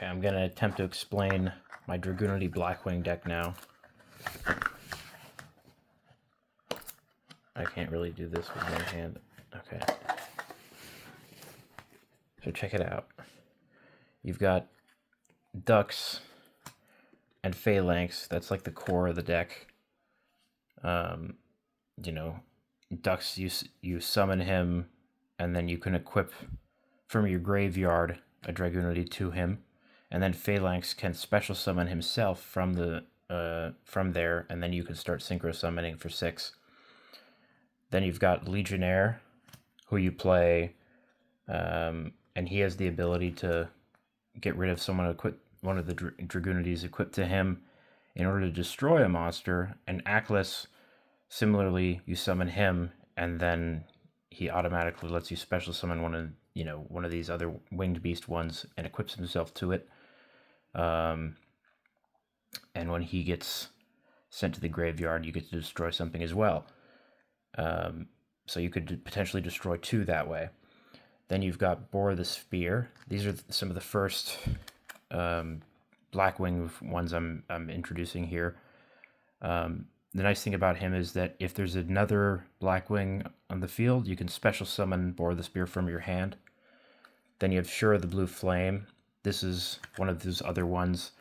Okay, I'm going to attempt to explain my Dragunity-Blackwing deck now. I can't really do this with my hand. Okay. So check it out. You've got ducks and phalanx. That's like the core of the deck. You know, ducks, you summon him, and then you can equip from your graveyard a Dragunity to him, and then phalanx can special summon himself from there, and then you can start synchro summoning for 6. Then you've got Legionnaire, who you play, and he has the ability to get rid of someone one of the Dragunities equipped to him in order to destroy a monster. And Atlas, similarly, you summon him, and then he automatically lets you special summon one of these other winged beast ones and equips himself to it. And when he gets sent to the graveyard, you get to destroy something as well. So you could potentially destroy 2 that way. Then you've got Bore the Spear. These are some of the first Blackwing ones I'm introducing here. The nice thing about him is that if there's another Blackwing on the field, you can special summon Bore the Spear from your hand. Then you have Sure the Blue Flame. This is one of those other ones.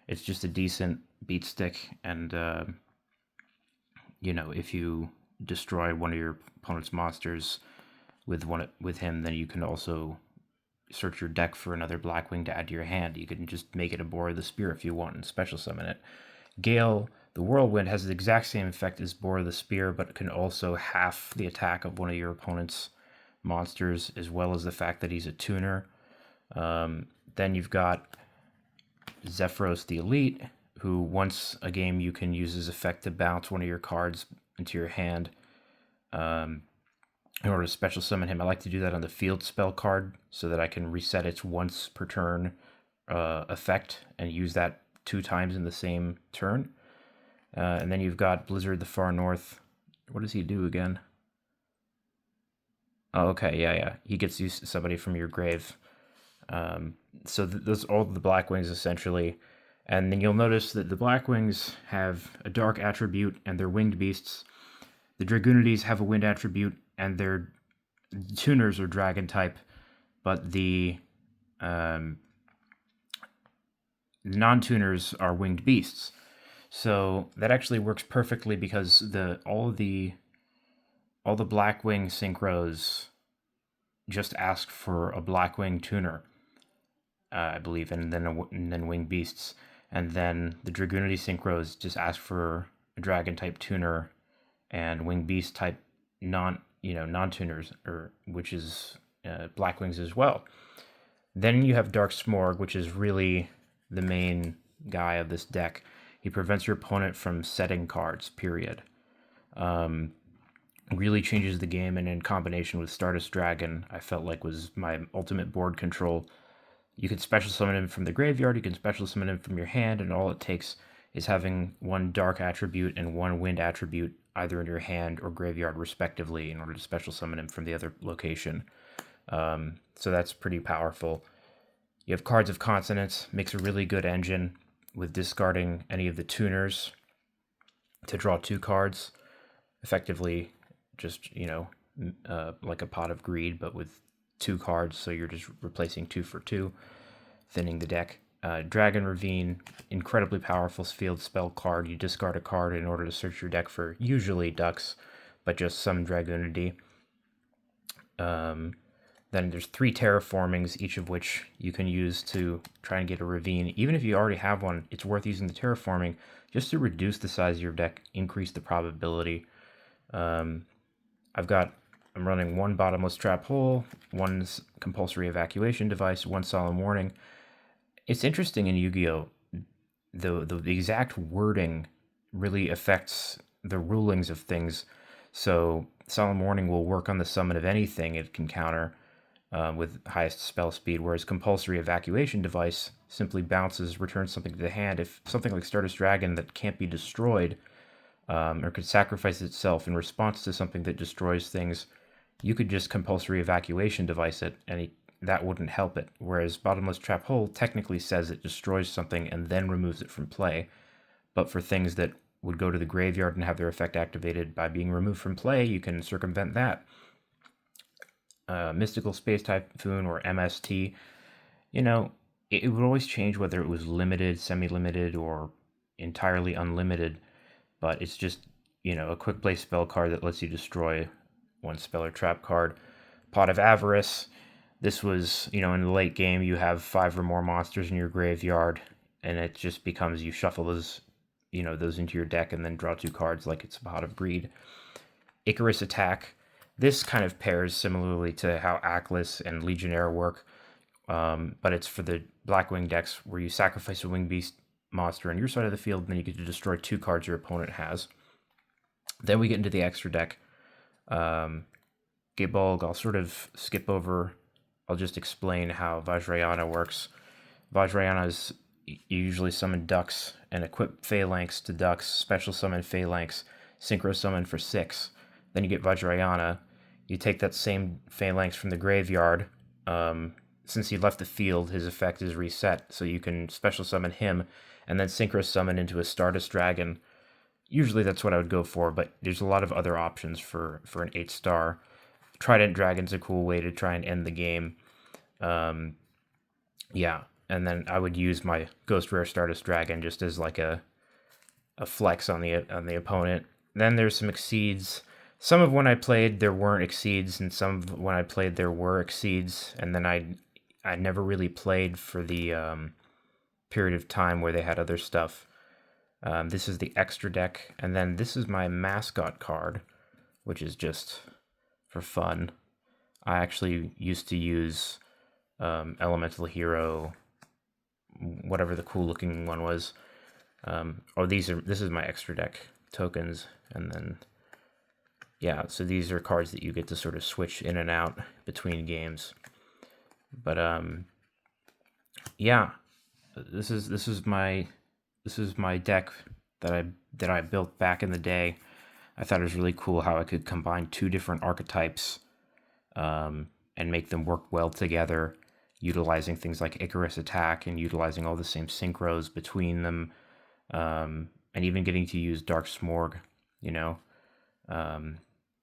It's just a decent beat stick, and if you destroy one of your opponent's monsters with him, then you can also search your deck for another Blackwing to add to your hand. You can just make it a Bore the Spear if you want and special summon it. Gale the Whirlwind has the exact same effect as Bore the Spear, but can also half the attack of one of your opponent's monsters, as well as the fact that he's a tuner. Then you've got Zephyros the Elite, who once a game you can use his effect to bounce one of your cards into your hand in order to special summon him. I like to do that on the field spell card so that I can reset its once per turn effect and use that 2 times in the same turn. And then you've got Blizzard the Far North. What does he do again? Oh, okay, yeah. He gets you somebody from your grave. So those all the Blackwings essentially. And then you'll notice that the Blackwings have a dark attribute and they're winged beasts. The Dragunities have a wind attribute and their tuners are dragon type, but the non-tuners are winged beasts. So that actually works perfectly because all the Blackwing synchros just ask for a Blackwing tuner, I believe, and then winged beasts, and then the Dragunity synchros just ask for a dragon type tuner and winged beast type non-tuners, which is Blackwings as well. Then you have Dark Smorg, which is really the main guy of this deck. He prevents your opponent from setting cards, period. Really changes the game, and in combination with Stardust Dragon, I felt like was my ultimate board control. You can special summon him from the graveyard, you can special summon him from your hand, and all it takes is having 1 dark attribute and 1 wind attribute either in your hand or graveyard respectively in order to special summon him from the other location. So that's pretty powerful. You have Cards of Consonance, makes a really good engine with discarding any of the tuners to draw 2 cards. Effectively just, like a Pot of Greed, but with 2 cards, so you're just replacing 2 for 2, thinning the deck. Dragon Ravine, incredibly powerful field spell card. You discard a card in order to search your deck for usually ducks, but just some Dragunity. Then there's 3 terraformings, each of which you can use to try and get a Ravine. Even if you already have one, it's worth using the terraforming just to reduce the size of your deck, increase the probability. I'm running 1 Bottomless Trap Hole, 1 Compulsory Evacuation Device, 1 Solemn Warning. It's interesting in Yu-Gi-Oh! The exact wording really affects the rulings of things. So Solemn Warning will work on the summon of anything it can counter with highest spell speed, whereas Compulsory Evacuation Device simply bounces, returns something to the hand. If something like Stardust Dragon that can't be destroyed or could sacrifice itself in response to something that destroys things, you could just Compulsory Evacuation Device it, and that wouldn't help it. Whereas Bottomless Trap Hole technically says it destroys something and then removes it from play. But for things that would go to the graveyard and have their effect activated by being removed from play, you can circumvent that. Mystical Space Typhoon, or MST, it would always change whether it was limited, semi-limited, or entirely unlimited. But it's just, a quick play spell card that lets you destroy one spell or trap card. Pot of Avarice. This was, in the late game, you have 5 or more monsters in your graveyard, and it just becomes you shuffle those, those into your deck and then draw 2 cards like it's a Pot of Greed. Icarus Attack. This kind of pairs similarly to how Atlas and Legionnaire work, but it's for the Blackwing decks where you sacrifice a Wing Beast monster on your side of the field, and then you get to destroy 2 cards your opponent has. Then we get into the extra deck. Gibolg, I'll sort of skip over. I'll just explain how Vajrayana works. Vajrayana is you usually summon ducks and equip Phalanx to ducks, special summon Phalanx, synchro summon for 6. Then you get Vajrayana. You take that same Phalanx from the graveyard. Since he left the field, his effect is reset, so you can special summon him and then synchro summon into a Stardust Dragon. Usually that's what I would go for, but there's a lot of other options for an 8-star. Trident Dragon's a cool way to try and end the game. Yeah, and then I would use my Ghost Rare Stardust Dragon just as like a flex on the opponent. Then there's some Exceeds. Some of when I played there weren't Exceeds, and some of when I played there were Exceeds, and then I never really played for the period of time where they had other stuff. This is the extra deck, and then this is my mascot card, which is just for fun. I actually used to use Elemental Hero, whatever the cool looking one was. This is my extra deck tokens, and then so these are cards that you get to sort of switch in and out between games. But this is my deck that I built back in the day. I thought it was really cool how I could combine 2 different archetypes and make them work well together, utilizing things like Icarus Attack and utilizing all the same synchros between them, and even getting to use Dark Smorg,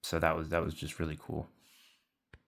So that was just really cool.